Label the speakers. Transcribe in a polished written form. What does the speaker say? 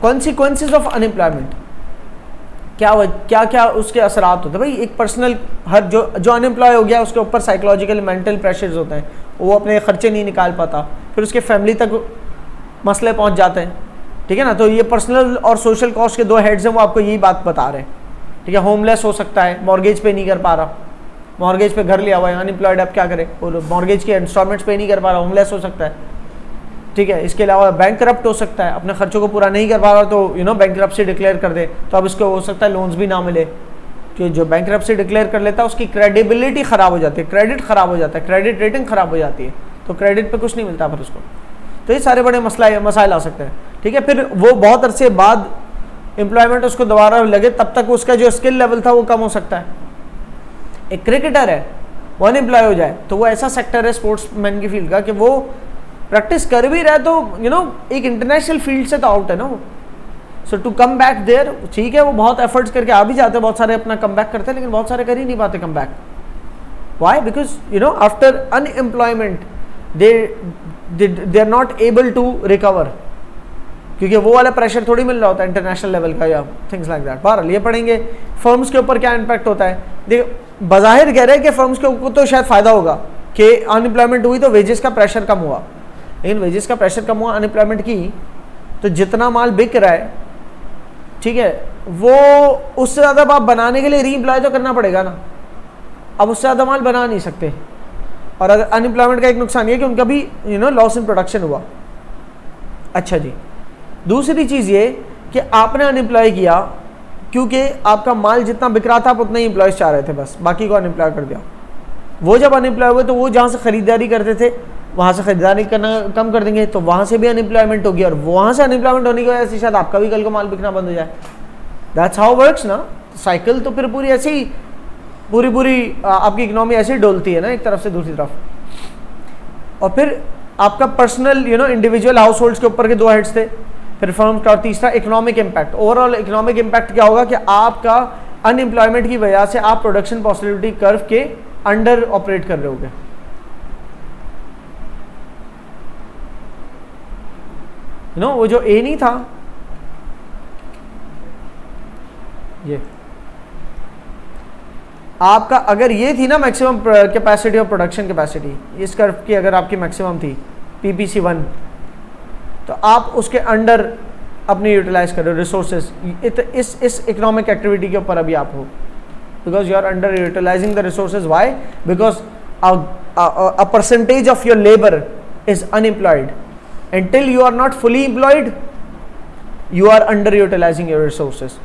Speaker 1: Consequences of unemployment, क्या क्या उसके असरात होते हैं भाई। एक पर्सनल, हर जो अनएम्प्लॉय हो गया उसके ऊपर साइकोलॉजिकल मेंटल प्रेशर्स होते हैं, वो अपने खर्चे नहीं निकाल पाता, फिर उसके फैमिली तक मसले पहुंच जाते हैं, ठीक है ना। तो ये पर्सनल और सोशल कॉस्ट के दो हेड्स हैं, वो आपको यही बात बता रहे हैं, ठीक है। होमलेस हो सकता है, मॉर्गेज पे नहीं कर पा रहा, मॉर्गेज पे घर लिया हुआ है, अनएम्प्लॉयड, अब क्या करे, और मॉर्गेज के इंस्टॉलमेंट्स पे नहीं कर पा रहा, होमलेस हो सकता है, ठीक है। इसके अलावा बैंक करप्ट हो सकता है, अपने खर्चों को पूरा नहीं कर पा रहा तो बैंकरप्सी डिक्लेयर कर दे, तो अब इसको हो सकता है लोन्स भी ना मिले, कि जो बैंकरप्सी डिक्लेयर कर लेता है उसकी क्रेडिबिलिटी खराब हो जाती है, क्रेडिट खराब हो जाता है, क्रेडिट रेटिंग खराब हो जाती है, तो क्रेडिट पे कुछ नहीं मिलता फिर उसको। तो ये सारे बड़े मसाइल आ सकते हैं, ठीक है। फिर वो बहुत अरसे बाद एम्प्लॉयमेंट उसको दोबारा लगे, तब तक उसका जो स्किल लेवल था वो कम हो सकता है। एक क्रिकेटर है, वो अनएम्प्लॉय हो जाए, तो वो ऐसा सेक्टर है स्पोर्ट्समैन की फील्ड का कि वो प्रैक्टिस कर भी रहा है, तो एक इंटरनेशनल फील्ड से तो आउट है ना वो। सो टू कम बैक देयर, ठीक है, वो बहुत एफर्ट्स करके आ भी जाते हैं, बहुत सारे अपना कम बैक करते हैं, लेकिन बहुत सारे कर ही नहीं पाते come back. Why? Because after unemployment they are not able to recover, क्योंकि वो वाला प्रेशर थोड़ी मिल रहा होता है इंटरनेशनल लेवल का या थिंग्स लाइक दैट। बहरहाल ये पढ़ेंगे फर्म्स के ऊपर क्या इम्पैक्ट होता है। देखो बज़ाहिर कह रहे हैं कि फर्म्स को तो शायद फायदा होगा कि अनएम्प्लॉयमेंट हुई तो वेजेस का प्रेशर कम हुआ, लेकिन वेजेस का प्रेशर कम हुआ अनएम्प्लॉयमेंट की, तो जितना माल बिक रहा है, ठीक है, वो उससे ज़्यादा आप बनाने के लिए री एम्प्लॉय तो करना पड़ेगा ना। अब उससे ज़्यादा माल बना नहीं सकते, और अगर अनएम्प्लॉयमेंट का एक नुकसान ये कि उनका भी लॉस इन प्रोडक्शन हुआ। अच्छा जी, दूसरी चीज़ ये कि आपने अनएम्प्लॉय किया क्योंकि आपका माल जितना बिक रहा था आप उतना ही एम्प्लॉयज चाह रहे थे, बस बाकी को अनएम्प्लॉय कर दिया। वो जब अनएम्प्लॉय हुए तो वो जहाँ से ख़रीदारी करते थे वहाँ से ख़रीदारी करना कम कर देंगे, तो वहाँ से भी अनएम्प्लॉयमेंट होगी, और वहाँ से अनएम्प्लॉयमेंट होने की वजह से शायद आपका भी कल को माल बिकना बंद हो जाए। दैट्स हाउ वर्क्स ना। साइकिल तो फिर पूरी ऐसी ही पूरी आपकी इकोनॉमी ऐसे ही डोलती है ना, एक तरफ से दूसरी तरफ। और फिर आपका पर्सनल इंडिविजुअल हाउस होल्ड्स के ऊपर के दो हेड्स थे, फिर फर्म का, और तीसरा economic impact. Overall economic impact क्या होगा कि आपका अनएम्प्लॉयमेंट की वजह से आप प्रोडक्शन पॉसिबिलिटी कर्व के अंडर ऑपरेट कर रहे होगे। वो जो ए नहीं था, ये आपका अगर ये थी ना maximum capacity of production capacity, इस कर्व की अगर आपकी मैक्सिमम थी PPC1, तो आप उसके अंडर अपनी यूटिलाइज कर रहे हो रिसोर्सेज। इस इकोनॉमिक एक्टिविटी के ऊपर अभी आप हो, because you are under utilizing the resources. Why? Because a percentage of your labor is unemployed. Until you are not fully employed, you are underutilizing your resources.